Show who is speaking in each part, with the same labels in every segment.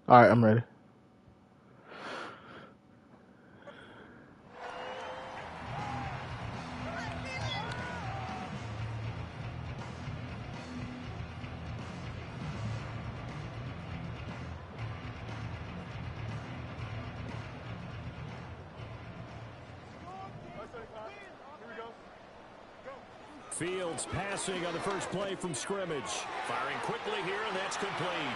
Speaker 1: All right, I'm ready.
Speaker 2: Fields passing on the first play from scrimmage. Firing quickly here, and that's complete.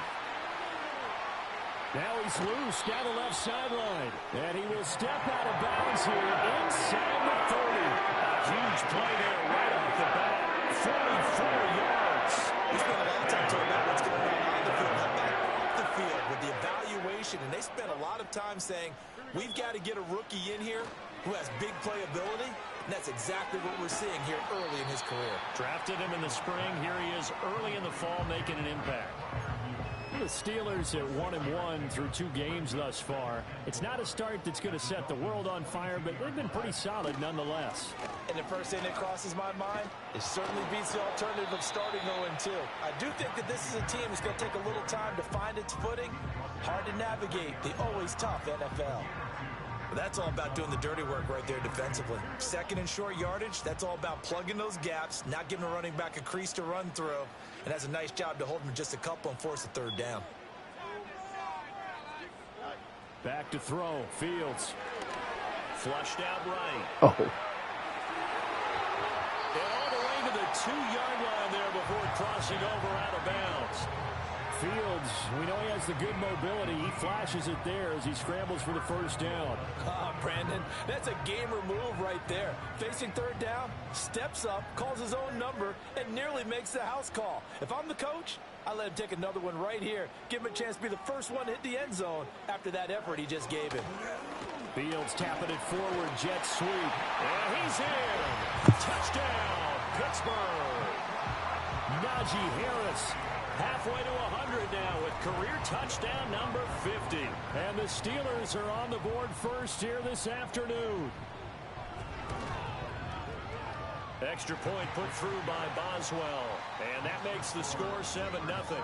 Speaker 2: Now he's loose down the left sideline. And he will step out of bounds here inside the 30. A huge play there right off the bat. 44 yards.
Speaker 3: We spent a lot of time talking about what's going on the field. How about off the field with the evaluation? And they spent a lot of time saying, we've got to get a rookie in here who has big playability. And that's exactly what we're seeing here early in his career.
Speaker 2: Drafted him in the spring. Here he is early in the fall making an impact. The Steelers at 1-1 through 2 games thus far. It's not a start that's going to set the world on fire, but they've been pretty solid nonetheless.
Speaker 3: And the first thing that crosses my mind, it certainly beats the alternative of starting 0-2. I do think that this is a team that's going to take a little time to find its footing. Hard to navigate the always tough NFL. But that's all about doing the dirty work right there defensively. Second and short yardage, that's all about plugging those gaps, not giving a running back a crease to run through. And that's a nice job to hold him just a couple and force a third down.
Speaker 2: Back to throw. Fields. Flushed out right.
Speaker 1: Oh.
Speaker 2: And all the way to the 2-yard line there before crossing over out of bounds. Fields, we know he has the good mobility. He flashes it there as he scrambles for the first down.
Speaker 3: Brandon, that's a gamer move right there. Facing third down, steps up, calls his own number, and nearly makes the house call. If I'm the coach, I let him take another one right here. Give him a chance to be the first one to hit the end zone after that effort he just gave him.
Speaker 2: Fields tapping it forward, jet sweep. And he's in. Touchdown, Pittsburgh. Najee Harris. Halfway to 100 now with career touchdown number 50. And the Steelers are on the board first here this afternoon. Extra point put through by Boswell. And that makes the score 7-0.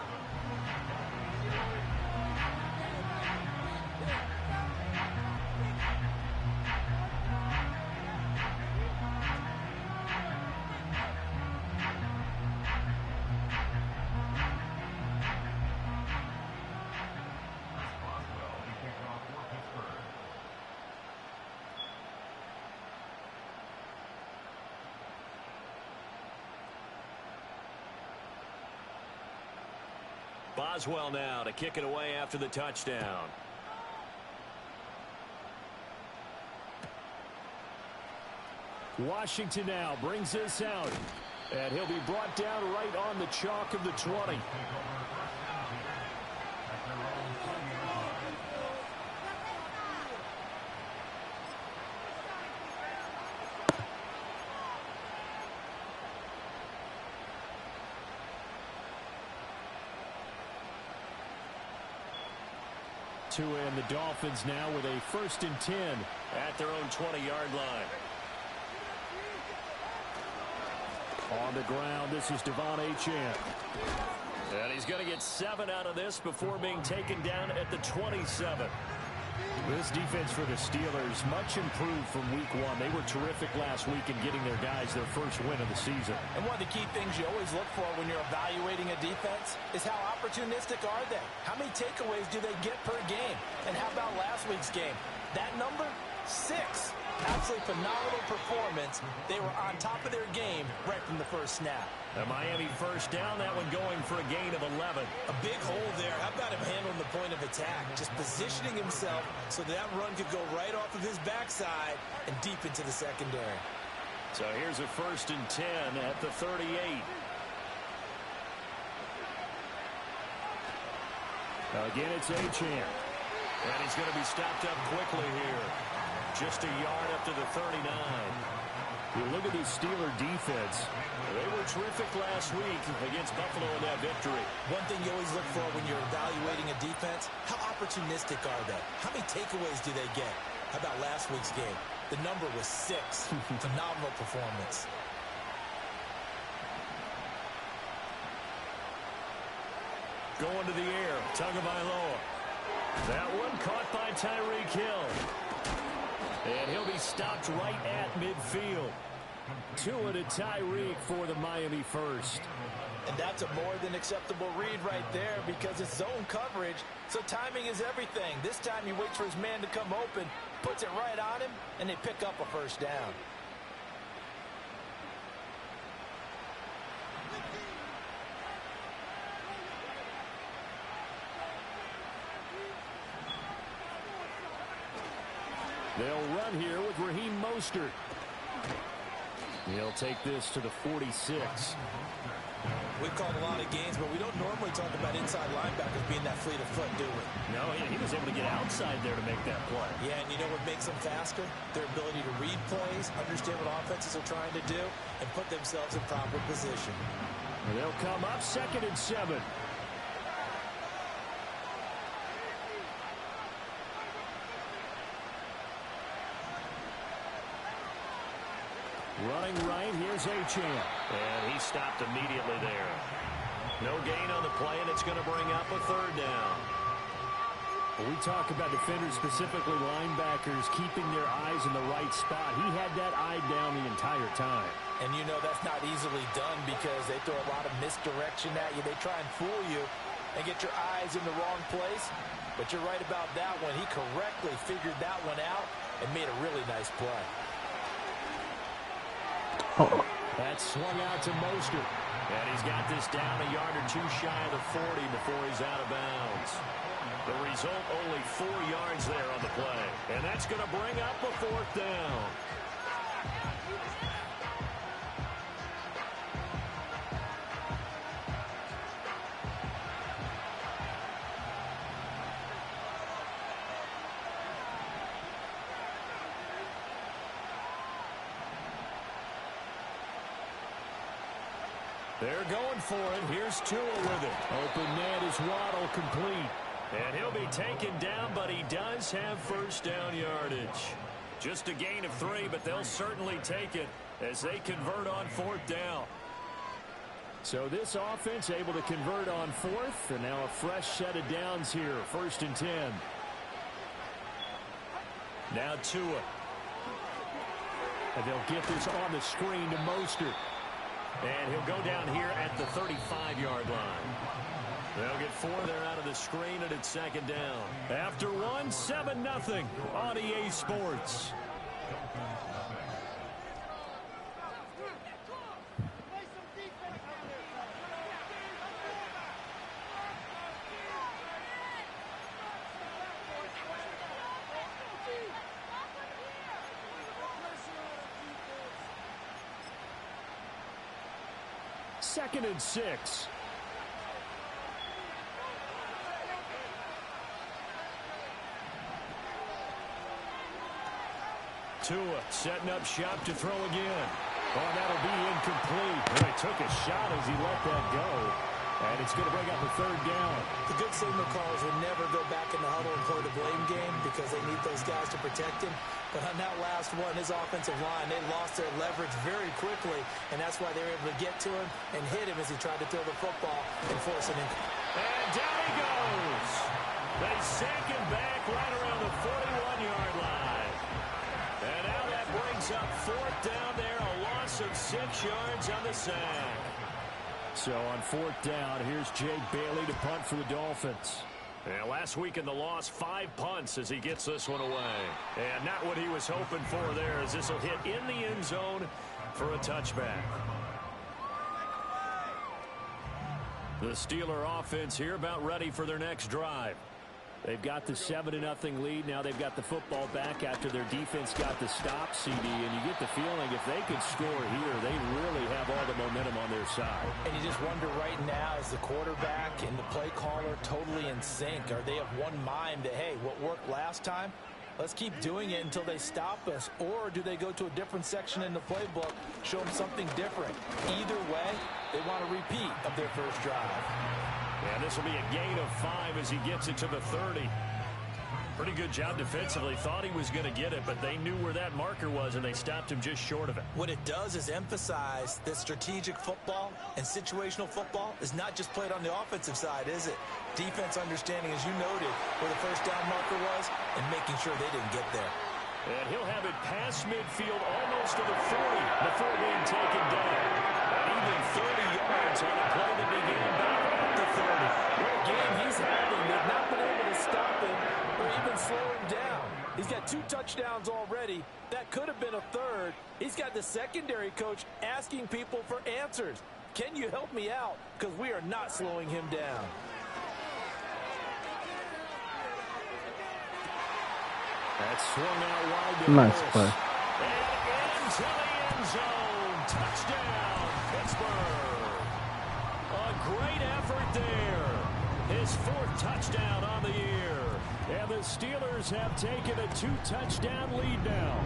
Speaker 2: Boswell now to kick it away after the touchdown. Washington now brings this out. And he'll be brought down right on the chalk of the 20. And the Dolphins now with a 1st and 10 at their own 20-yard line. On the ground, this is Devon Achane. And he's going to get 7 out of this before being taken down at the 27. This defense for the Steelers, much improved from week 1. They were terrific last week in getting their guys their first win of the season.
Speaker 3: And one of the key things you always look for when you're evaluating a defense is how opportunistic are they? How many takeaways do they get per game? And how about last week's game? That number, 6. Absolutely phenomenal performance. They were on top of their game right from the first snap.
Speaker 2: The Miami first down, that one going for a gain of 11.
Speaker 3: A big hole there. How about him handling the point of attack? Just positioning himself so that run could go right off of his backside and deep into the secondary.
Speaker 2: So here's a 1st and 10 at the 38. Again, it's Achane. And he's going to be stopped up quickly here. Just a yard up to the 39. You look at the Steeler defense. They were terrific last week against Buffalo in that victory.
Speaker 3: One thing you always look for when you're evaluating a defense, how opportunistic are they? How many takeaways do they get? How about last week's game? The number was 6. Phenomenal performance.
Speaker 2: Going to the air. Tagovailoa. That one caught by Tyreek Hill. And he'll be stopped right at midfield. Tua to Tyreek for the Miami first.
Speaker 3: And that's a more than acceptable read right there because it's zone coverage, so timing is everything. This time he waits for his man to come open, puts it right on him, and they pick up a first down.
Speaker 2: They'll run here with Raheem Mostert. He'll take this to the 46.
Speaker 3: We've called a lot of games, but we don't normally talk about inside linebackers being that fleet of foot, do we?
Speaker 2: No, he was able to get outside there to make that play.
Speaker 3: Yeah, and you know what makes them faster? Their ability to read plays, understand what offenses are trying to do, and put themselves in proper position.
Speaker 2: They'll come up 2nd and 7. Running right, here's Achane. And he stopped immediately there. No gain on the play, and it's going to bring up a 3rd down. When we talk about defenders, specifically linebackers, keeping their eyes in the right spot, he had that eye down the entire time.
Speaker 3: And you know that's not easily done because they throw a lot of misdirection at you. They try and fool you and get your eyes in the wrong place. But you're right about that one. He correctly figured that one out and made a really nice play.
Speaker 2: That swung out to Mostert. And he's got this down a yard or 2 shy of the 40 before he's out of bounds. The result, only 4 yards there on the play. And that's going to bring up a 4th down. They're going for it. Here's Tua with it. Open net is Waddle, complete. And he'll be taken down, but he does have first down yardage. Just a gain of 3, but they'll certainly take it as they convert on 4th down. So this offense able to convert on 4th, and now a fresh set of downs here. 1st and 10. Now Tua. And they'll get this on the screen to Mostert. And he'll go down here at the 35-yard line. They'll get 4 there out of the screen, and it's 2nd down. After 1, 7-0 on EA Sports. Second and 6. Tua setting up shop to throw again. Oh, that'll be incomplete. Boy, took a shot as he let that go. And it's going to bring up a 3rd down.
Speaker 3: The good signal callers will never go back in the huddle and play the blame game because they need those guys to protect him. But on that last one, his offensive line, they lost their leverage very quickly, and that's why they were able to get to him and hit him as he tried to throw the football and force an incomplete.
Speaker 2: And down he goes. They sack him back right around the 41-yard line. And now that brings up 4th down there, a loss of 6 yards on the sack. So on 4th down, here's Jake Bailey to punt for the Dolphins. And last week in the loss, 5 punts as he gets this one away. And not what he was hoping for there, as this will hit in the end zone for a touchback. The Steeler offense here about ready for their next drive. They've got the 7-0 lead. Now they've got the football back after their defense got the stop, CD. And you get the feeling if they could score here, they really have all the momentum on their side.
Speaker 3: And you just wonder right now, is the quarterback and the play caller totally in sync? Are they of one mind that, hey, what worked last time, let's keep doing it until they stop us? Or do they go to a different section in the playbook, show them something different? Either way, they want a repeat of their first drive.
Speaker 2: And this will be a gain of 5 as he gets it to the 30. Pretty good job defensively. Thought he was going to get it, but they knew where that marker was, and they stopped him just short of it.
Speaker 3: What it does is emphasize that strategic football and situational football is not just played on the offensive side, is it? Defense understanding, as you noted, where the first down marker was and making sure they didn't get there.
Speaker 2: And he'll have it past midfield almost to the 40 before being taken down. And even 30 yards on a play that began back at the 30.
Speaker 3: What a game he's having. They've not been able to stop him or even slow him down. He's got 2 touchdowns already. That could have been a third. He's got the secondary coach asking people for answers. Can you help me out? Because we are not slowing him down.
Speaker 2: That swung out wide to
Speaker 1: Nice play.
Speaker 2: And into the end zone. Touchdown, Pittsburgh. A great effort there. His 4th touchdown on the year. And the Steelers have taken a 2-touchdown lead now.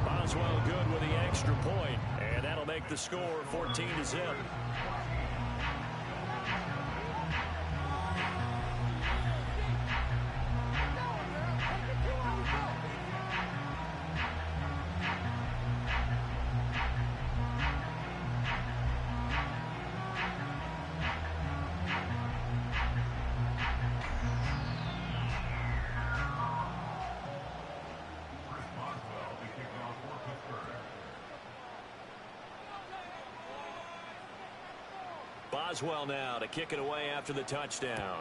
Speaker 2: Boswell good with the extra point, and that'll make the score 14-0. Boswell now to kick it away after the touchdown.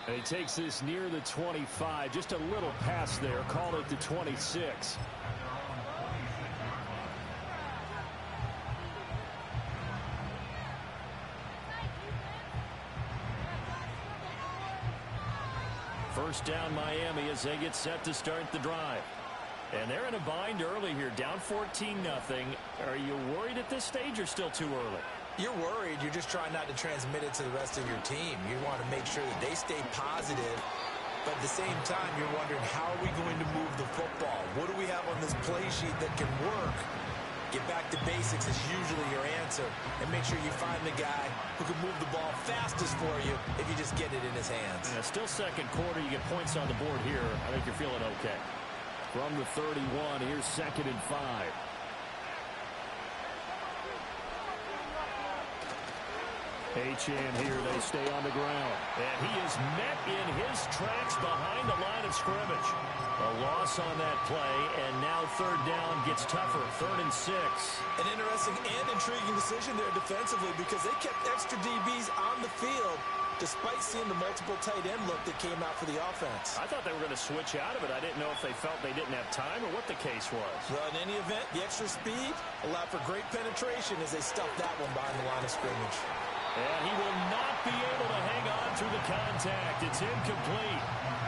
Speaker 2: And he takes this near the 25. Just a little pass there. Call it the 26. First down Miami as they get set to start the drive. And they're in a bind early here, down 14-0. Are you worried at this stage or still too early?
Speaker 3: You're worried. You're just trying not to transmit it to the rest of your team. You want to make sure that they stay positive. But at the same time, you're wondering, how are we going to move the football? What do we have on this play sheet that can work? Get back to basics is usually your answer. And make sure you find the guy who can move the ball fastest for you if you just get it in his hands.
Speaker 2: Yeah, still second quarter. You get points on the board here. I think you're feeling okay. From the 31, here's 2nd and 5. H.N. here, they stay on the ground. And he is met in his tracks behind the line of scrimmage. A loss on that play, and now 3rd down gets tougher. 3rd and 6.
Speaker 3: An interesting and intriguing decision there defensively because they kept extra DBs on the field despite seeing the multiple tight end look that came out for the offense.
Speaker 2: I thought they were going to switch out of it. I didn't know if they felt they didn't have time or what the case was.
Speaker 3: Well, in any event, the extra speed allowed for great penetration as they stuffed that one behind the line of scrimmage.
Speaker 2: And he will not be able to hang on through the contact. It's incomplete.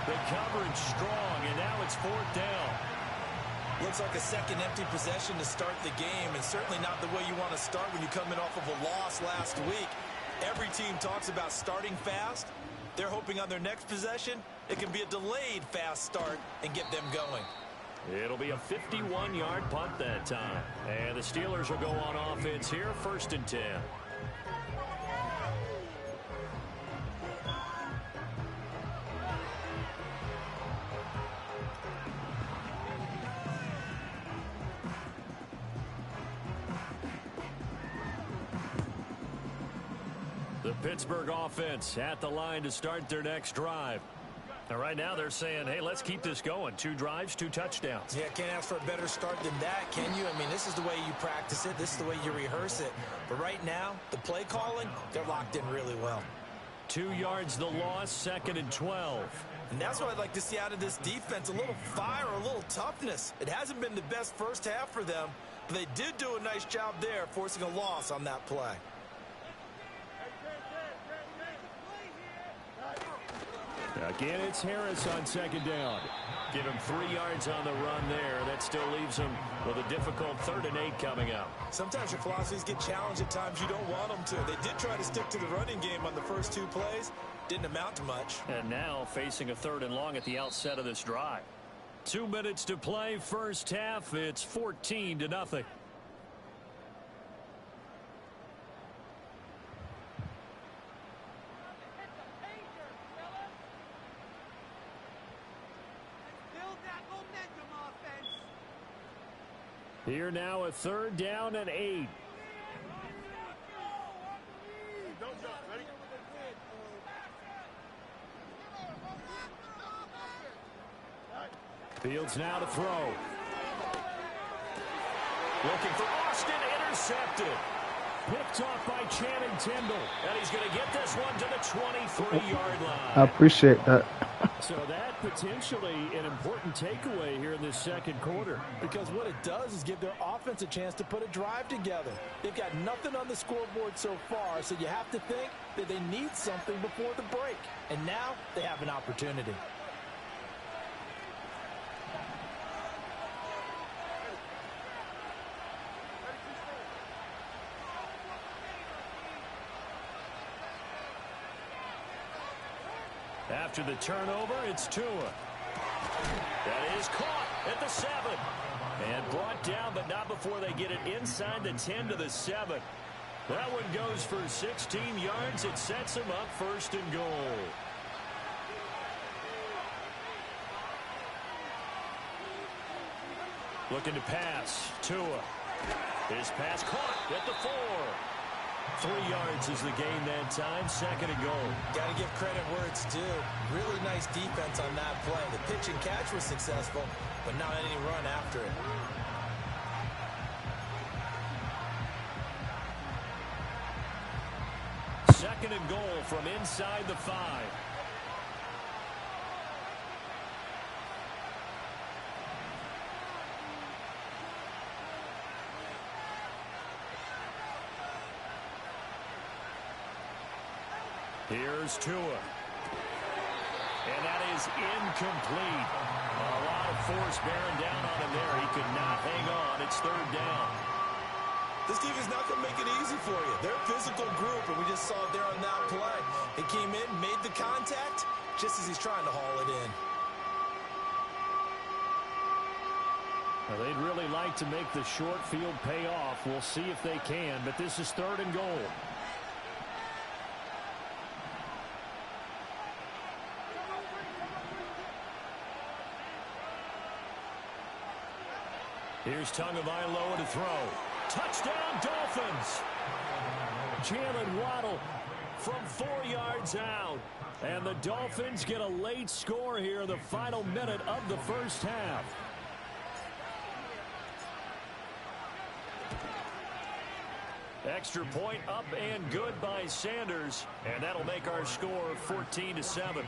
Speaker 2: The coverage strong, and now it's 4th down.
Speaker 3: Looks like a second empty possession to start the game, and certainly not the way you want to start when you come in off of a loss last week. Every team talks about starting fast. They're hoping on their next possession, it can be a delayed fast start and get them going.
Speaker 2: It'll be a 51-yard punt that time. And the Steelers will go on offense here, 1st and 10. The Pittsburgh offense at the line to start their next drive. And right now they're saying, hey, let's keep this going. 2 drives, 2 touchdowns.
Speaker 3: Yeah, can't ask for a better start than that, can you? I mean, this is the way you practice it. This is the way you rehearse it. But right now, the play calling, they're locked in really well.
Speaker 2: 2 yards the loss, 2nd and 12.
Speaker 3: And that's what I'd like to see out of this defense, a little fire, a little toughness. It hasn't been the best first half for them, but they did do a nice job there, forcing a loss on that play.
Speaker 2: Again, it's Harris on 2nd down. Give him 3 yards on the run there. That still leaves him with a difficult 3rd and 8 coming up.
Speaker 3: Sometimes your philosophies get challenged at times you don't want them to. They did try to stick to the running game on the first 2 plays. Didn't amount to much.
Speaker 2: And now facing a 3rd and long at the outset of this drive. 2 minutes to play, first half. It's 14-0. Here now, a 3rd down and 8. Fields now to throw. Looking for Austin, intercepted. Picked off by Channing Tindall. And he's going to get this one to the 23-yard line.
Speaker 1: I appreciate that.
Speaker 2: So that potentially an important takeaway here in this second quarter.
Speaker 3: Because what it does is give their offense a chance to put a drive together. They've got nothing on the scoreboard so far, so you have to think that they need something before the break. And now they have an opportunity.
Speaker 2: After the turnover, it's Tua. That is caught at the 7. And brought down, but not before they get it inside the 10 to the 7. That one goes for 16 yards. It sets them up 1st and goal. Looking to pass. Tua. His pass caught at the 4. 3 yards is the gain that time. 2nd and goal.
Speaker 3: Got to give credit where it's due. Really nice defense on that play. The pitch and catch was successful, but not any run after it.
Speaker 2: Second and goal from inside the 5. Here's Tua. And that is incomplete. A lot of force bearing down on him there. He could not hang on. It's 3rd down.
Speaker 3: This team is not going to make it easy for you. They're a physical group, and we just saw it there on that play. He came in, made the contact, just as he's trying to haul it in.
Speaker 2: Well, they'd really like to make the short field pay off. We'll see if they can, but this is 3rd and goal. Here's Tagovailoa to throw. Touchdown, Dolphins! Jalen Waddle from 4 yards out. And the Dolphins get a late score here in the final minute of the 1st half. Extra point up and good by Sanders. And that'll make our score 14-7.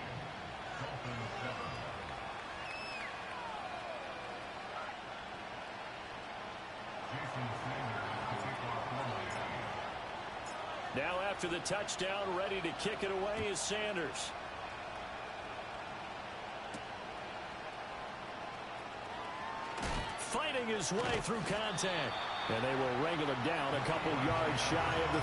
Speaker 2: Now after the touchdown, ready to kick it away is Sanders. Fighting his way through contact. And they will wrangle him down a couple yards shy of the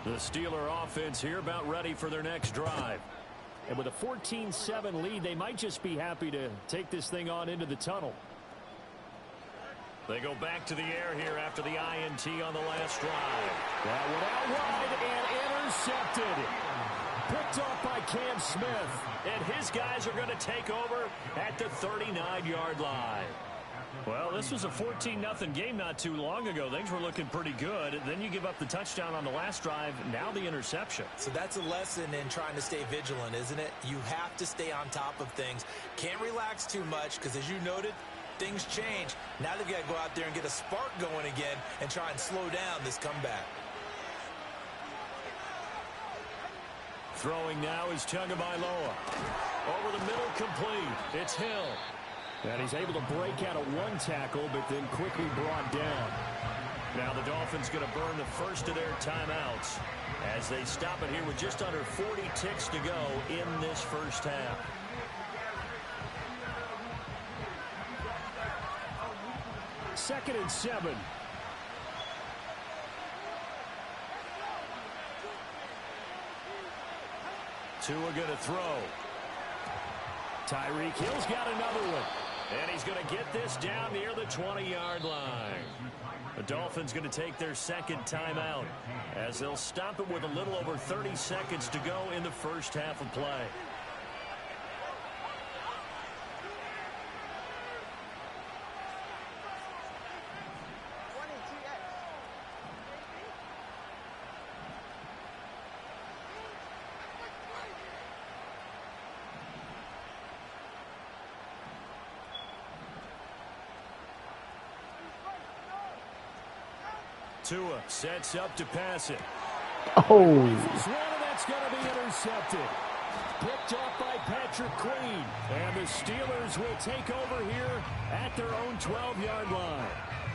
Speaker 2: 30. The Steeler offense here about ready for their next drive. And with a 14-7 lead, they might just be happy to take this thing on into the tunnel. They go back to the air here after the INT on the last drive. That one out wide and intercepted. Picked off by Cam Smith. And his guys are going to take over at the 39-yard line. Well, this was a 14-0 game not too long ago. Things were looking pretty good. Then you give up the touchdown on the last drive. Now the interception.
Speaker 3: So that's a lesson in trying to stay vigilant, isn't it? You have to stay on top of things. Can't relax too much because, as you noted, things change. Now they've got to go out there and get a spark going again and try and slow down this comeback.
Speaker 2: Throwing now is Tagovailoa. Over the middle, complete. It's Hill. And he's able to break out of one tackle, but then quickly brought down. Now the Dolphins going to burn the first of their timeouts as they stop it here with just under 40 ticks to go in this first half. Second and 7. Tua going to throw. Tyreek Hill's got another one. And he's going to get this down near the 20-yard line. The Dolphins going to take their second timeout as they'll stop it with a little over 30 seconds to go in the first half of play. Tua sets up to pass it.
Speaker 1: Oh.
Speaker 2: That's going to be intercepted. Picked off by Patrick Queen. And the Steelers will take over here at their own 12-yard line.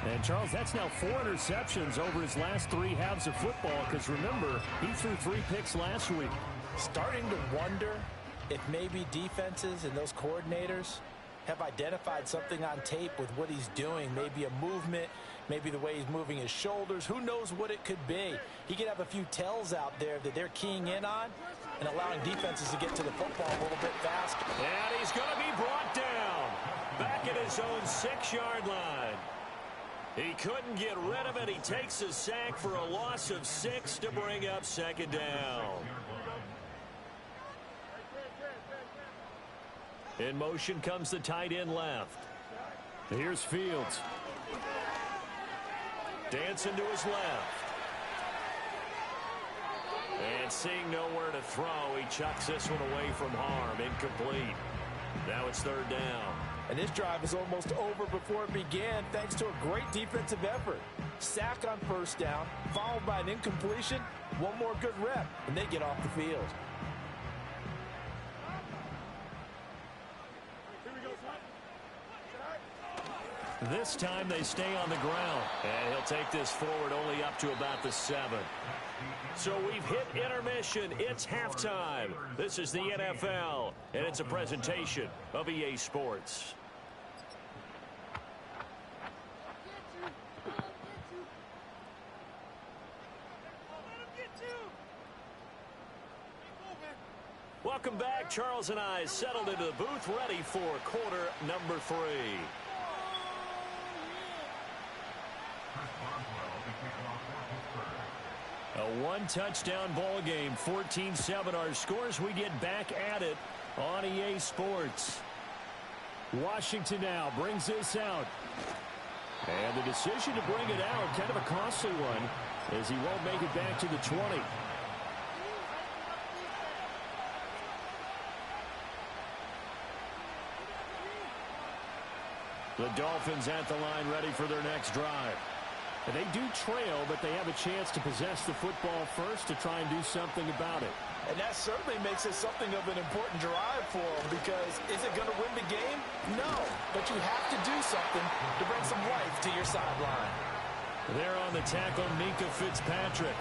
Speaker 2: And, Charles, that's now 4 interceptions over his last 3 halves of football. Because, remember, he threw 3 picks last week.
Speaker 3: Starting to wonder if maybe defenses and those coordinators have identified something on tape with what he's doing. Maybe a movement, maybe the way he's moving his shoulders. Who knows what it could be? He could have a few tells out there that they're keying in on and allowing defenses to get to the football a little bit faster.
Speaker 2: And he's going to be brought down back at his own 6-yard line. He couldn't get rid of it. He takes a sack for a loss of 6 to bring up second down. In motion comes the tight end left. Here's Fields. Dancing to his left. And seeing nowhere to throw, he chucks this one away from harm. Incomplete. Now it's third down.
Speaker 3: And this drive is almost over before it began thanks to a great defensive effort. Sack on first down, followed by an incompletion. One more good rep, and they get off the field.
Speaker 2: This time they stay on the ground. And he'll take this forward only up to about the 7. So we've hit intermission. It's halftime. This is the NFL, and it's a presentation of EA Sports. Welcome back. Charles and I settled into the booth, ready for quarter number 3. A 1-touchdown ball game, 14-7 our scores. We get back at it on EA Sports. Washington now brings this out. And the decision to bring it out, kind of a costly one, as he won't make it back to the 20. The Dolphins at the line, ready for their next drive. They do trail, but they have a chance to possess the football first to try and do something about it.
Speaker 3: And that certainly makes it something of an important drive for them, because is it going to win the game? No, but you have to do something to bring some life to your sideline.
Speaker 2: There on the tackle, Minkah Fitzpatrick.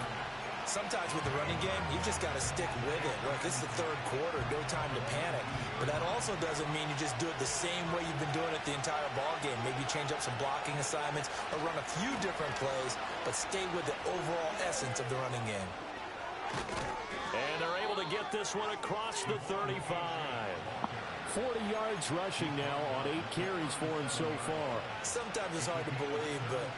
Speaker 3: Sometimes with the running game, you just got to stick with it. Look, this is the third quarter, no time to panic. But that also doesn't mean you just do it the same way you've been doing it the entire ball game. Maybe change up some blocking assignments or run a few different plays, but stay with the overall essence of the running game.
Speaker 2: And they're able to get this one across the 35. 40 yards rushing now on 8 carries for him so far.
Speaker 3: Sometimes it's hard to believe, but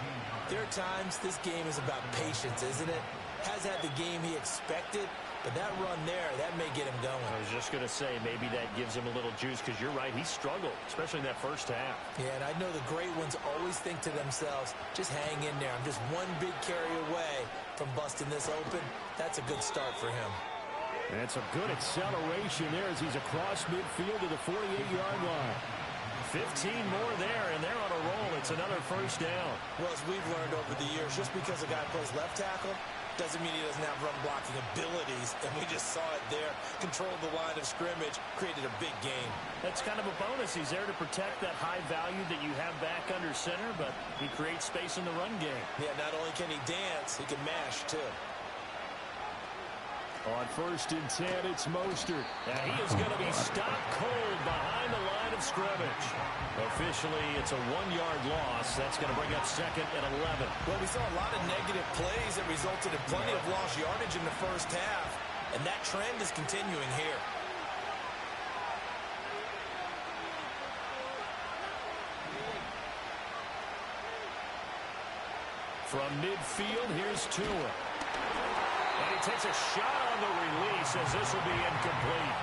Speaker 3: there are times this game is about patience, isn't it? Has had the game he expected, but that run there, that may get him going.
Speaker 2: I was just going to say, maybe that gives him a little juice, because you're right, he struggled, especially in that first half.
Speaker 3: Yeah, and I know the great ones always think to themselves, just hang in there. I'm just one big carry away from busting this open. That's a good start for him.
Speaker 2: And it's a good acceleration there as he's across midfield to the 48-yard line. 15 more there, and they're on a roll. It's another first down.
Speaker 3: Well, as we've learned over the years, just because a guy plays left tackle doesn't mean he doesn't have run blocking abilities, and we just saw it there. Controlled the line of scrimmage, created a big game.
Speaker 2: That's kind of a bonus. He's there to protect that high value that you have back under center, but he creates space in the run game.
Speaker 3: Yeah, not only can he dance, he can mash, too.
Speaker 2: On 1st and 10, it's Mostert. And he is going to be stopped cold behind the line of scrimmage. Officially, it's a 1-yard loss. That's going to bring up 2nd and 11.
Speaker 3: Well, we saw a lot of negative plays that resulted in plenty of lost yardage in the first half, and that trend is continuing here.
Speaker 2: From midfield, here's Tua. And he takes a shot on the release as this will be incomplete.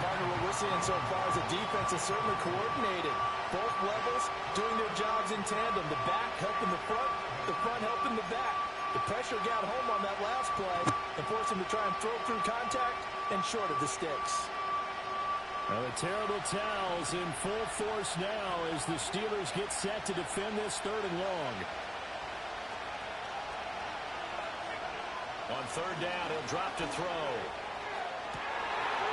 Speaker 3: Partner, what we're seeing so far is the defense is certainly coordinated. Both levels doing their jobs in tandem. The back helping the front helping the back. The pressure got home on that last play and forced him to try and throw through contact and short of the sticks.
Speaker 2: Now the terrible towels in full force now as the Steelers get set to defend this 3rd and long. On 3rd down, he'll drop to throw.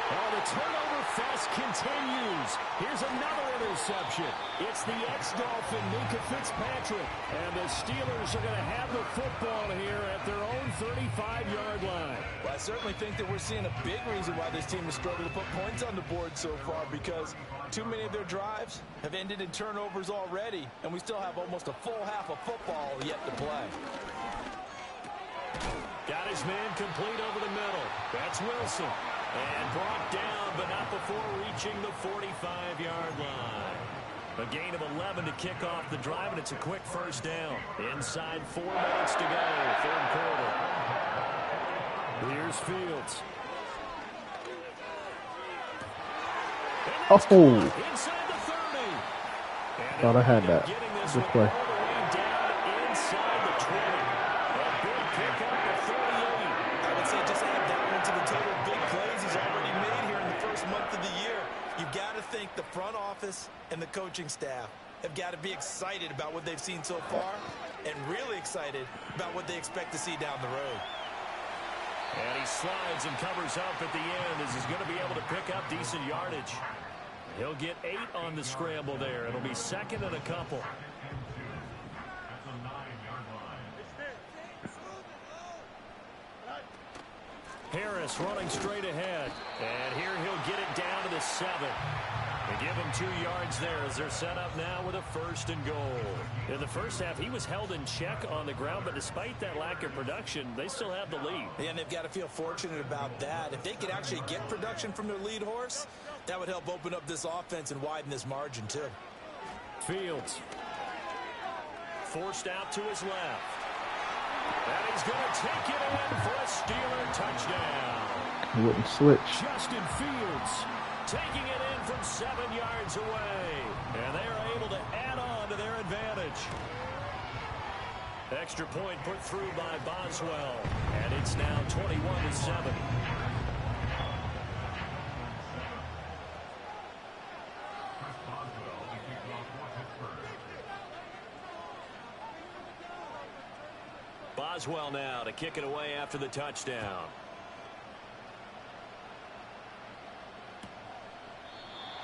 Speaker 2: Oh, the turnover fest continues. Here's another interception. It's the ex-Dolphin, Minka Fitzpatrick. And the Steelers are going to have the football here at their own 35-yard line.
Speaker 3: Well, I certainly think that we're seeing a big reason why this team has struggled to put points on the board so far, because too many of their drives have ended in turnovers already, and we still have almost a full half of football yet to play.
Speaker 2: Got his man complete over the middle. That's Wilson. And brought down, but not before reaching the 45-yard line. A gain of 11 to kick off the drive, and it's a quick 1st down. Inside 4 minutes to go, 3rd quarter. Here's Fields.
Speaker 1: Oh!
Speaker 2: Inside the 30.
Speaker 1: Thought I had that. Good play.
Speaker 2: Inside the 20. A big pickup of 38.
Speaker 3: I would say just add that one to the total big plays he's already made here in the first month of the year. You've got to think the front office and the coaching staff have got to be excited about what they've seen so far and really excited about what they expect to see down the road.
Speaker 2: And he slides and covers up at the end as he's going to be able to pick up decent yardage. He'll get 8 on the scramble there. It'll be 2nd and a couple. Harris running straight ahead. And here he'll get it down to the 7. They give him 2 yards there as they're set up now with a 1st and goal. In the first half, he was held in check on the ground, but despite that lack of production, they still have the lead.
Speaker 3: And they've got to feel fortunate about that. If they could actually get production from their lead horse, that would help open up this offense and widen this margin too.
Speaker 2: Fields. Forced out to his left. And he's going to take it in for a Steeler touchdown.
Speaker 1: He wouldn't switch.
Speaker 2: Justin Fields taking it in from 7 yards away. And they are able to add on to their advantage. Extra point put through by Boswell. And it's now 21-7. Boswell now to kick it away after the touchdown.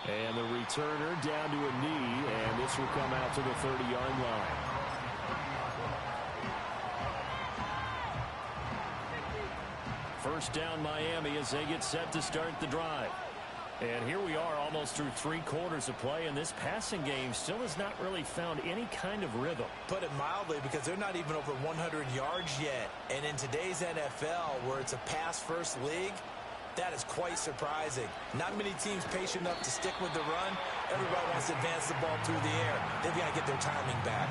Speaker 2: And the returner down to a knee, and this will come out to the 30-yard line. First down Miami as they get set to start the drive. And here we are almost through 3 quarters of play, and this passing game still has not really found any kind of rhythm.
Speaker 3: Put it mildly, because they're not even over 100 yards yet. And in today's NFL, where it's a pass-first league, that is quite surprising. Not many teams patient enough to stick with the run. Everybody wants to advance the ball through the air. They've got to get their timing back.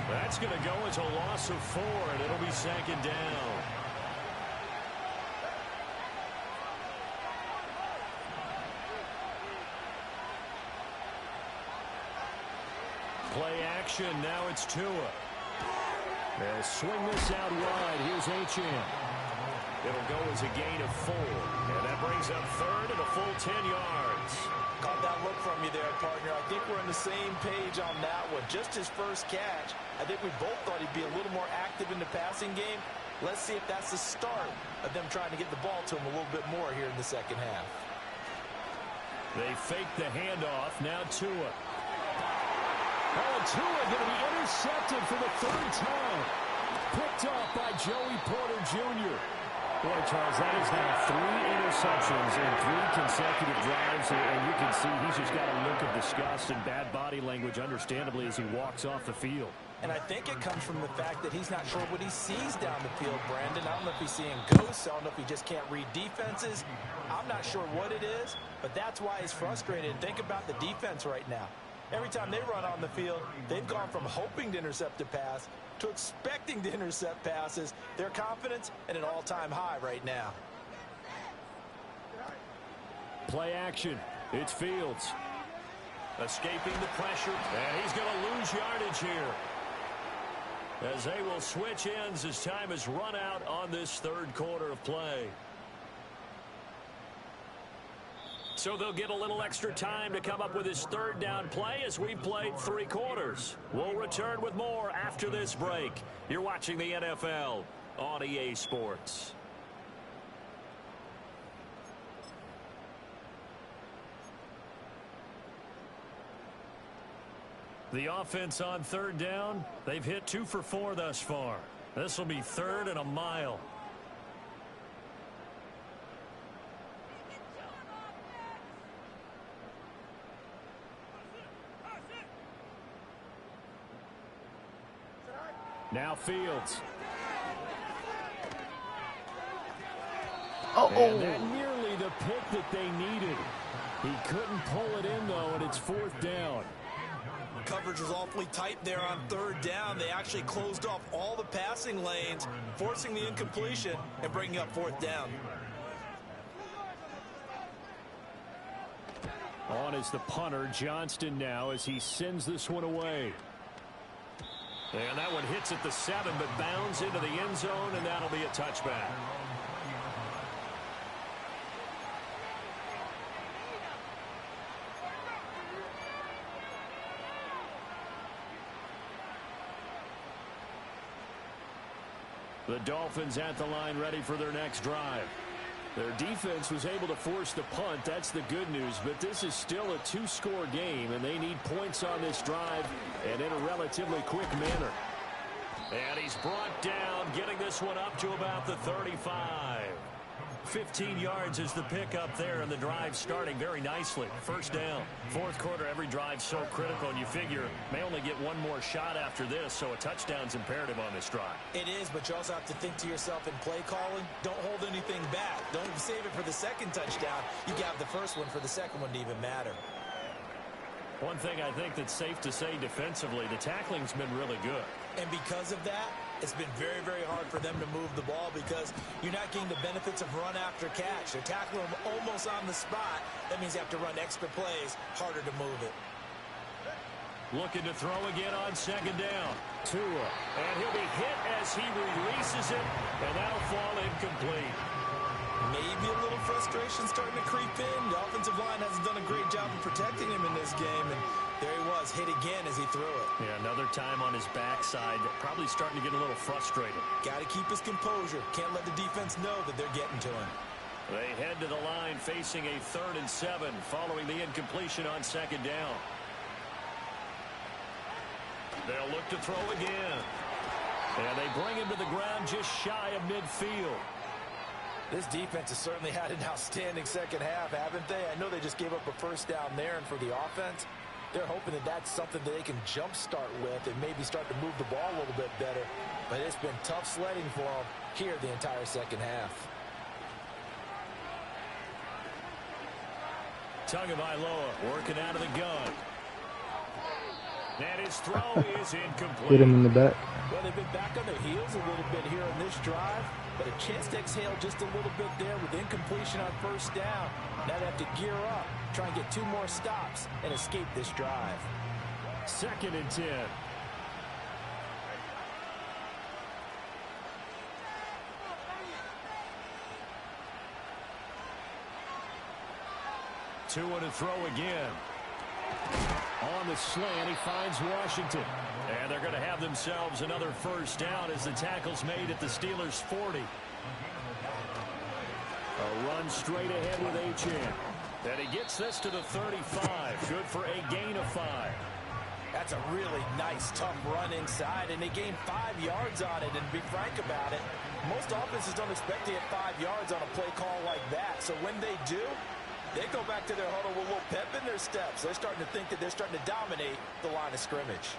Speaker 2: That's going to go as a loss of 4, and it'll be 2nd down. Play action. Now it's Tua. They'll swing this out wide. Here's Achane. It'll go as a gain of 4. And that brings up 3rd and a full 10 yards.
Speaker 3: Caught that look from you there, partner. I think we're on the same page on that one. Just his first catch. I think we both thought he'd be a little more active in the passing game. Let's see if that's the start of them trying to get the ball to him a little bit more here in the second half.
Speaker 2: They fake the handoff. Now Tua. Oh, Tua going to be intercepted for the 3rd time. Picked off by Joey Porter Jr. Boy, Charles, that is now 3 interceptions in 3 consecutive drives, and you can see he's just got a look of disgust and bad body language, understandably, as he walks off the field.
Speaker 3: And I think it comes from the fact that he's not sure what he sees down the field, Brandon. I don't know if he's seeing ghosts. I don't know if he just can't read defenses. I'm not sure what it is, but that's why he's frustrated. Think about the defense right now. Every time they run on the field, they've gone from hoping to intercept a pass to expecting to intercept passes. Their confidence at an all-time high right now.
Speaker 2: Play action. It's Fields. Escaping the pressure, and he's going to lose yardage here. As they will switch ends as time has run out on this third quarter of play. So they'll get a little extra time to come up with his third down play as we've played 3 quarters. We'll return with more after this break. You're watching the NFL on EA Sports. The offense on third down, they've hit 2 for 4 thus far. This will be 3rd and a mile. Now Fields. And that nearly the pick that they needed. He couldn't pull it in, though, and it's 4th down.
Speaker 3: Coverage was awfully tight there on 3rd down. They actually closed off all the passing lanes, forcing the incompletion and bringing up 4th down.
Speaker 2: On is the punter, Johnston, now as he sends this one away. And that one hits at the 7, but bounds into the end zone, and that'll be a touchback. The Dolphins at the line ready for their next drive. Their defense was able to force the punt. That's the good news. But this is still a 2-score game, and they need points on this drive and in a relatively quick manner. And he's brought down, getting this one up to about the 35. 15 yards is the pickup there, and the drive starting very nicely. 1st down. 4th quarter, every drive so critical, and you figure may only get one more shot after this, so a touchdown's imperative on this drive.
Speaker 3: It is, but you also have to think to yourself in play calling, don't hold anything back. Don't save it for the 2nd touchdown. You got the 1st one for the 2nd one to even matter.
Speaker 2: One thing I think that's safe to say defensively, the tackling's been really good.
Speaker 3: And because of that, it's been very, very hard for them to move the ball because you're not getting the benefits of run after catch. They're tackling them almost on the spot. That means you have to run extra plays, harder to move it.
Speaker 2: Looking to throw again on 2nd down. Tua. And he'll be hit as he releases it, and that'll fall incomplete.
Speaker 3: Maybe a little frustration starting to creep in. The offensive line hasn't done a great job of protecting him in this game, and there he was, hit again as he threw it.
Speaker 2: Yeah, another time on his backside, probably starting to get a little frustrated.
Speaker 3: Got to keep his composure. Can't let the defense know that they're getting to him.
Speaker 2: They head to the line facing a 3rd and 7 following the incompletion on 2nd down. They'll look to throw again. And they bring him to the ground just shy of midfield.
Speaker 3: This defense has certainly had an outstanding 2nd half, haven't they? I know they just gave up a 1st down there, and for the offense, they're hoping that that's something that they can jumpstart with and maybe start to move the ball a little bit better. But it's been tough sledding for them here the entire 2nd half.
Speaker 2: Tagovailoa working out of the gun. And his throw is incomplete.
Speaker 1: Hit him in the back.
Speaker 3: Well, they've been back on their heels a little bit here on this drive, but a chance to exhale just a little bit there with incompletion on 1st down. Now they have to gear up, try and get 2 more stops, and escape this drive.
Speaker 2: 2nd and 10. Tua to throw again. On the slant, he finds Washington. And they're going to have themselves another 1st down as the tackle's made at the Steelers' 40. A run straight ahead with Achane. And he gets this to the 35. Good for a gain of 5.
Speaker 3: That's a really nice, tough run inside, and they gained 5 yards on it. And to be frank about it, most offenses don't expect to get 5 yards on a play call like that. So when they do, they go back to their huddle with a little pep in their steps. They're starting to think that they're starting to dominate the line of scrimmage.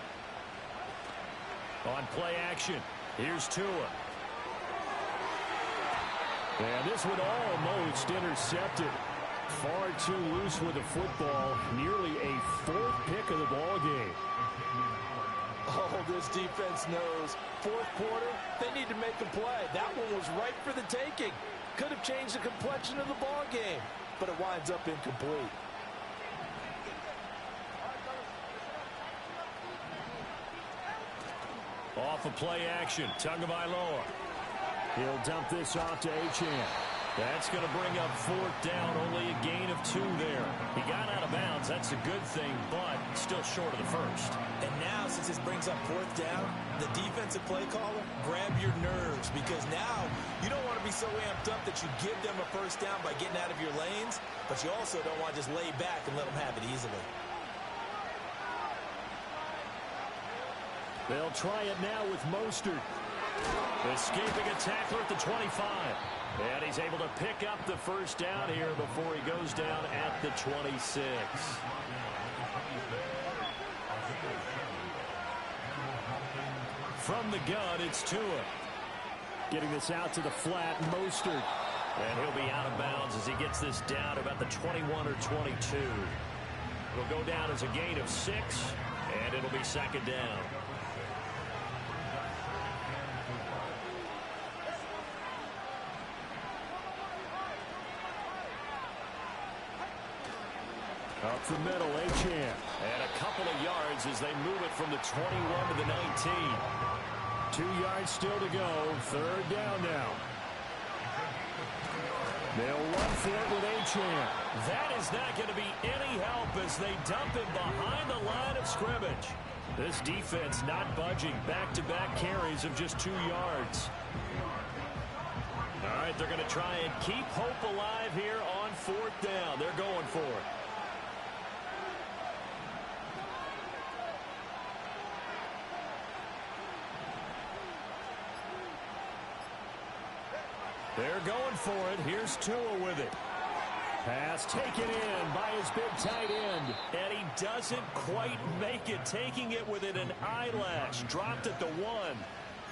Speaker 2: On play action, here's Tua. And this one almost intercepted. Far too loose with the football. Nearly a fourth pick of the ball game.
Speaker 3: Oh, this defense knows. Fourth quarter, they need to make a play. That one was right for the taking. Could have changed the complexion of the ball game, but it winds up incomplete.
Speaker 2: Off of play action, Tagovailoa. He'll dump this off to Achane. That's going to bring up fourth down, only a gain of 2 there. He got out of bounds, that's a good thing, but still short of the first.
Speaker 3: And now, since this brings up fourth down, the defensive play caller, grab your nerves, because now you don't want to be so amped up that you give them a first down by getting out of your lanes, but you also don't want to just lay back and let them have it easily.
Speaker 2: They'll try it now with Mostert. Escaping a tackler at the 25. And he's able to pick up the first down here before he goes down at the 26. From the gun, it's Tua. Getting this out to the flat, Mostert. And he'll be out of bounds as he gets this down about the 21 or 22. It'll go down as a gain of 6, and it'll be second down. Up the middle, Achane. And a couple of yards as they move it from the 21 to the 19. 2 yards still to go. Third down now. They'll run for it with Achane. That is not going to be any help as they dump him behind the line of scrimmage. This defense not budging. Back-to-back carries of just 2 yards. All right, they're going to try and keep hope alive here on fourth down. They're going for it. They're going for it. Here's Tua with it. Pass taken in by his big tight end. And he doesn't quite make it. Taking it within an eyelash. Dropped at the 1.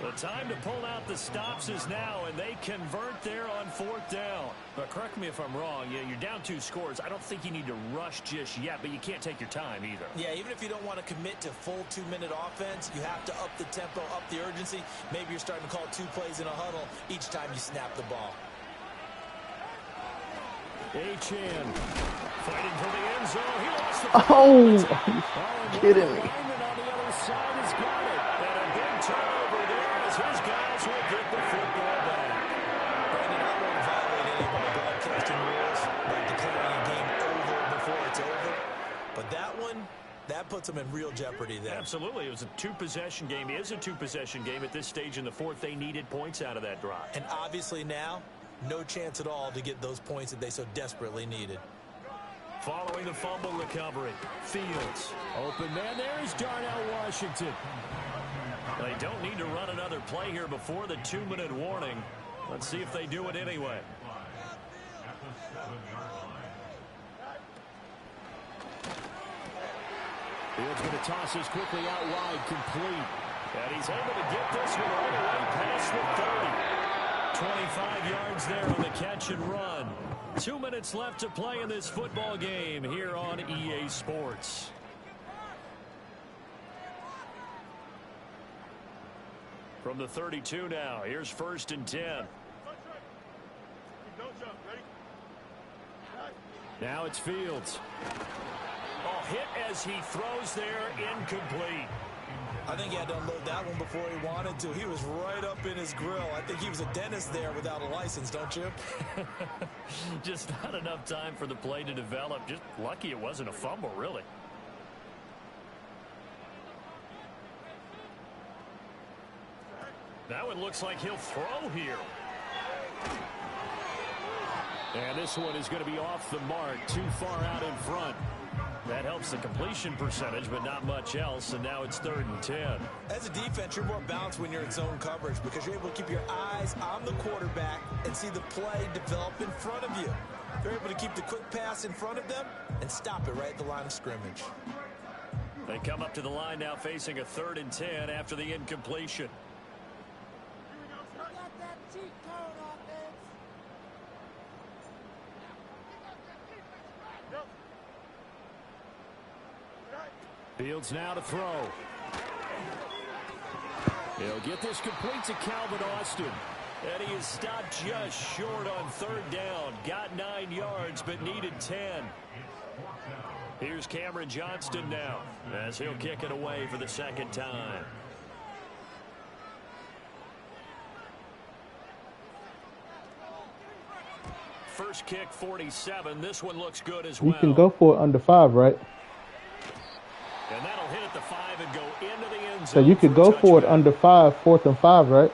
Speaker 2: The time to pull out the stops is now, and they convert there on fourth down. But correct me if I'm wrong. Yeah, you're down 2 scores. I don't think you need to rush just yet, but you can't take your time either.
Speaker 3: Yeah, even if you don't want to commit to full 2-minute offense, you have to up the tempo, up the urgency. Maybe you're starting to call 2 plays in a huddle each time you snap the ball.
Speaker 2: Achane fighting for the end zone. He lost the
Speaker 1: Oh, are you kidding me?
Speaker 2: On the other side has got it. And a big turnover there as his guys will get the football back.
Speaker 3: Brandon, I don't want to violate any of our broadcasting rules by declaring a game over before it's over. But that one, that puts them in real jeopardy there.
Speaker 2: Absolutely. It was a 2-possession game. It is a 2-possession game at this stage in the fourth. They needed points out of that drive.
Speaker 3: And obviously now, no chance at all to get those points that they so desperately needed.
Speaker 2: Following the fumble recovery, Fields. Open man, there's Darnell Washington. They don't need to run another play here before the 2-minute warning. Let's see if they do it anyway. Fields going to toss this quickly out wide, complete. And he's able to get this one all the way past the 30. 25 yards there on the catch and run. 2 minutes left to play in this football game here on EA Sports. From the 32 now, here's 1st and 10. Now it's Fields. Oh, hit as he throws there, incomplete.
Speaker 3: I think he had to unload that one before he wanted to. He was right up in his grill. I think he was a dentist there without a license, don't you?
Speaker 2: Just not enough time for the play to develop. Just lucky it wasn't a fumble, really. That one looks like he'll throw here. And this one is going to be off the mark, too far out in front. That helps the completion percentage, but not much else, and now it's 3rd and 10.
Speaker 3: As a defense, you're more balanced when you're in zone coverage because you're able to keep your eyes on the quarterback and see the play develop in front of you. They're able to keep the quick pass in front of them and stop it right at the line of scrimmage.
Speaker 2: They come up to the line now facing a 3rd and 10 after the incompletion. Fields now to throw. He'll get this complete to Calvin Austin. And he is stopped just short on third down. Got 9 yards, but needed 10. Here's Cameron Johnston now, as he'll kick it away for the second time. First kick, 47. This one looks good as well.
Speaker 1: You can go for it under 5, right?
Speaker 2: And that'll hit at the 5 and go into the end zone.
Speaker 1: So you could go for it under 5, 4th and 5, right?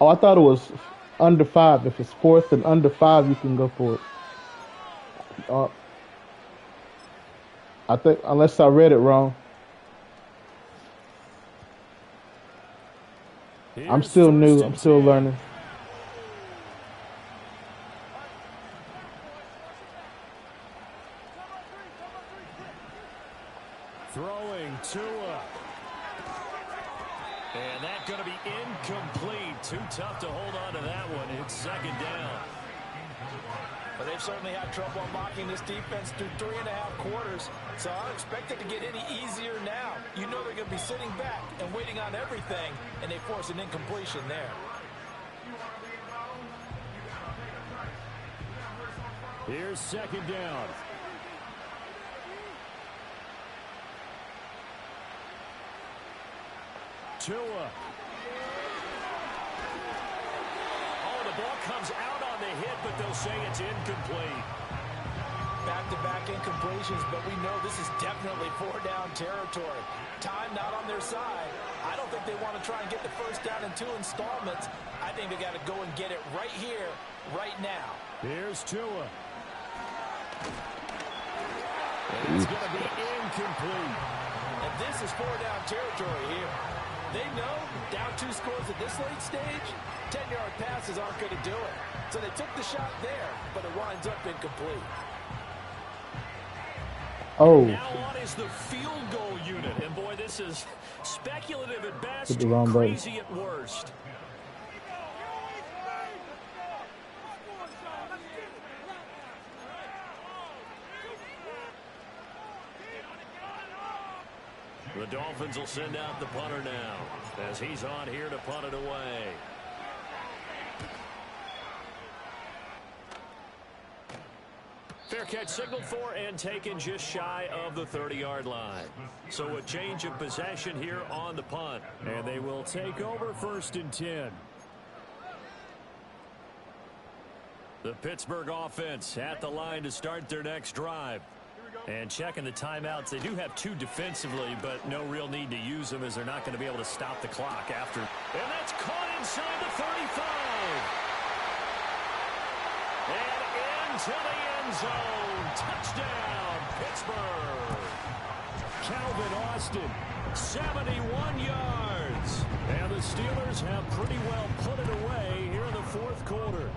Speaker 1: Oh, I thought it was under 5. If it's 4th and under 5, you can go for it. I think, unless I read it wrong. I'm still new. I'm still learning.
Speaker 2: Throwing Tua. And that's going to be incomplete. Too tough to hold on to that one. It's second down.
Speaker 3: But they've certainly had trouble unlocking this defense through 3.5 quarters. So I don't expect it to get any easier now. You know they're going to be sitting back and waiting on everything, and they force an incompletion there.
Speaker 2: Here's second down. Tua. Oh, the ball comes out on the hit, but they'll say it's incomplete.
Speaker 3: Back-to-back incompletions, but we know this is definitely 4-down territory. Time not on their side. I don't think they want to try and get the first down in 2 installments. I think they got to go and get it right here, right now.
Speaker 2: Here's Tua. And it's going to be incomplete.
Speaker 3: And this is 4-down territory here. They know down 2 scores at this late stage, 10-yard passes aren't going to do it. So they took the shot there, but it winds up incomplete.
Speaker 1: Oh.
Speaker 2: Now on is the field goal unit. And boy, this is speculative at best,
Speaker 1: Wrong
Speaker 2: crazy
Speaker 1: button.
Speaker 2: at worst. The Dolphins will send out the punter now, as he's on here to punt it away. Fair catch signaled for and taken just shy of the 30-yard line. So a change of possession here on the punt. And they will take over 1st and 10. The Pittsburgh offense at the line to start their next drive. And checking the timeouts, they do have 2 defensively, but no real need to use them as they're not going to be able to stop the clock after. And that's caught inside the 35. And into the end zone. Touchdown, Pittsburgh. Calvin Austin, 71 yards. And the Steelers have pretty well put it away here in the 4th quarter.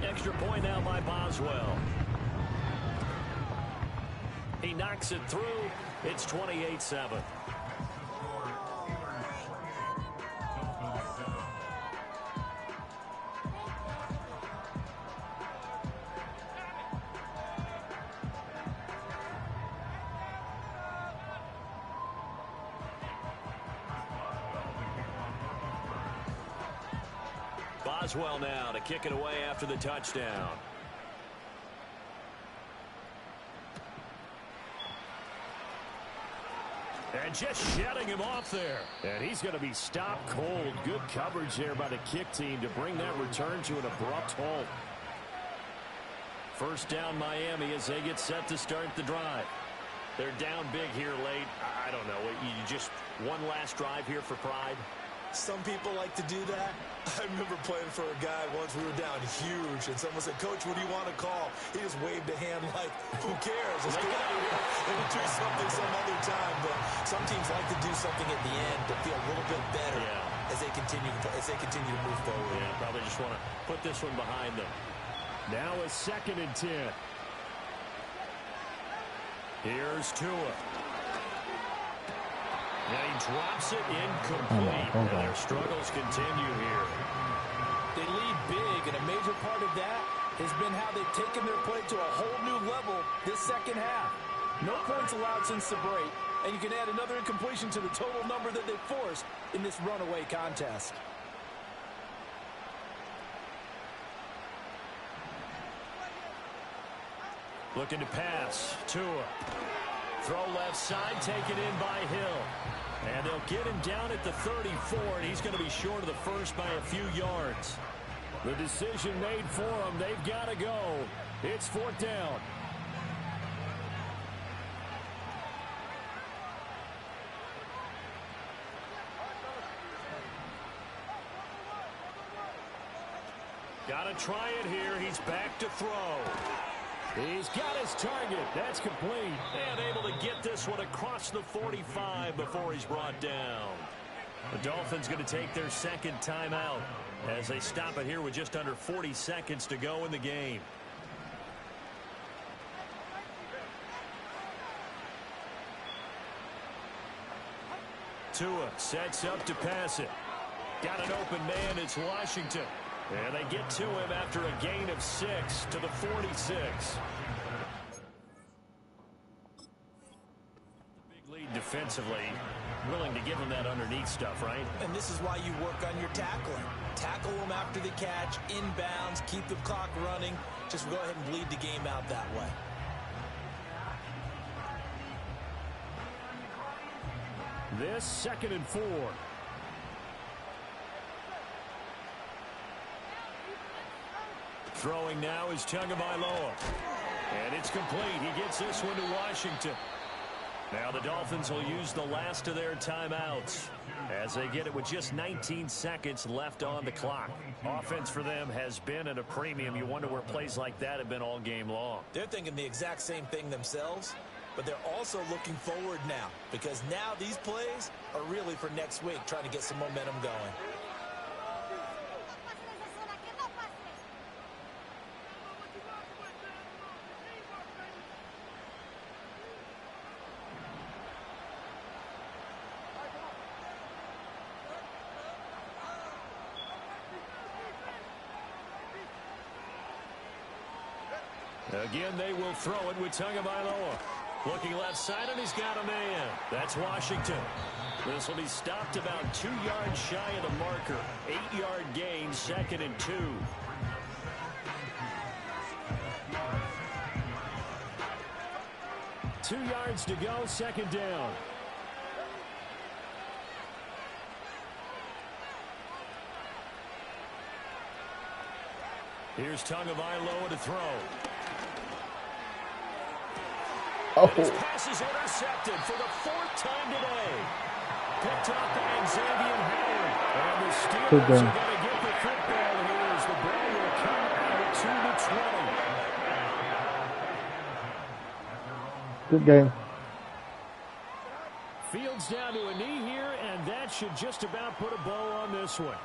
Speaker 2: Extra point now by Boswell. He knocks it through. It's 28-7. Boswell now to kick it away after the touchdown. And just shutting him off there. And he's going to be stopped cold. Good coverage there by the kick team to bring that return to an abrupt halt. First down Miami as they get set to start the drive. They're down big here late. I don't know. You just one last drive here for pride.
Speaker 3: Some people like to do that. I remember playing for a guy once. We were down huge, and someone said, "Coach, what do you want to call?" He just waved a hand like, "Who cares? Let's get out of here and we'll do something some other time." But some teams like to do something at the end to feel a little bit better as they continue to move forward.
Speaker 2: Yeah, probably just want to put this one behind them. Now a 2nd and 10. Here's Tua. And he drops it incomplete. And their struggles continue here.
Speaker 3: They lead big, and a major part of that has been how they've taken their play to a whole new level this second half. No points allowed since the break, and you can add another incompletion to the total number that they've forced in this runaway contest.
Speaker 2: Looking to pass. Tua. Throw left side, taken in by Hill. And they'll get him down at the 34, and he's going to be short of the first by a few yards. The decision made for them. They've got to go. It's 4th down. Got to try it here. He's back to throw. He's got his target. That's complete. And able to get this one across the 45 before he's brought down. The Dolphins going to take their second timeout as they stop it here with just under 40 seconds to go in the game. Tua sets up to pass it. Got an open man. It's Washington. And they get to him after a gain of 6 to the 46. Big lead defensively. Willing to give him that underneath stuff, right?
Speaker 3: And this is why you work on your tackling. Tackle them after the catch, inbounds, keep the clock running. Just go ahead and bleed the game out that way.
Speaker 2: This 2nd and 4. Throwing now is Tagovailoa. And it's complete. He gets this one to Washington. Now the Dolphins will use the last of their timeouts as they get it with just 19 seconds left on the clock. Offense for them has been at a premium. You wonder where plays like that have been all game long.
Speaker 3: They're thinking the exact same thing themselves, but they're also looking forward now because now these plays are really for next week, trying to get some momentum going.
Speaker 2: Again, they will throw it with Tagovailoa. Looking left side, and he's got a man. That's Washington. This will be stopped about 2 yards shy of the marker. 8-yard gain, 2nd and 2. Two yards to go, 2nd down. Here's Tagovailoa to throw.
Speaker 1: Oh.
Speaker 2: His pass is intercepted for the 4th time today. Picked up by Xavier Howard. And the Steelers are going to get the football here as the ball will come out at 2-20.
Speaker 1: Good game.
Speaker 2: Fields down to a knee here, and that should just about put a bow on this one.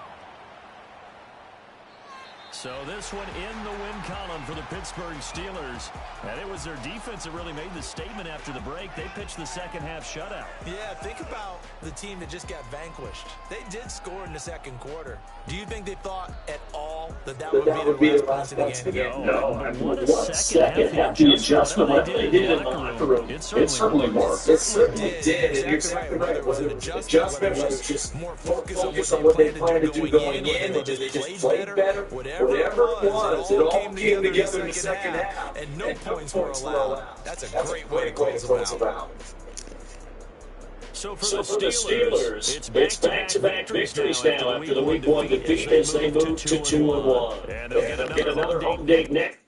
Speaker 2: So this one in the win column for the Pittsburgh Steelers. And it was their defense that really made the statement after the break. They pitched the second half shutout.
Speaker 3: Yeah, think about the team that just got vanquished. They did score in the 2nd quarter. Do you think they thought at all that would be the last points of the game?
Speaker 2: No. I mean, what a second half the adjustment what they did in the locker room. It certainly worked.
Speaker 4: It certainly did. And you're exactly right. Whether it was an adjustment, whether it was just more focus on what they planned to do going in, or did they just play better? Whatever it was, it all came together in the second half.
Speaker 3: And no points were allowed. That's a great way to close them out.
Speaker 2: So for the Steelers, it's back-to-back victories now after the Week 1 defeat as they move to 2-1. And they'll get another home date next.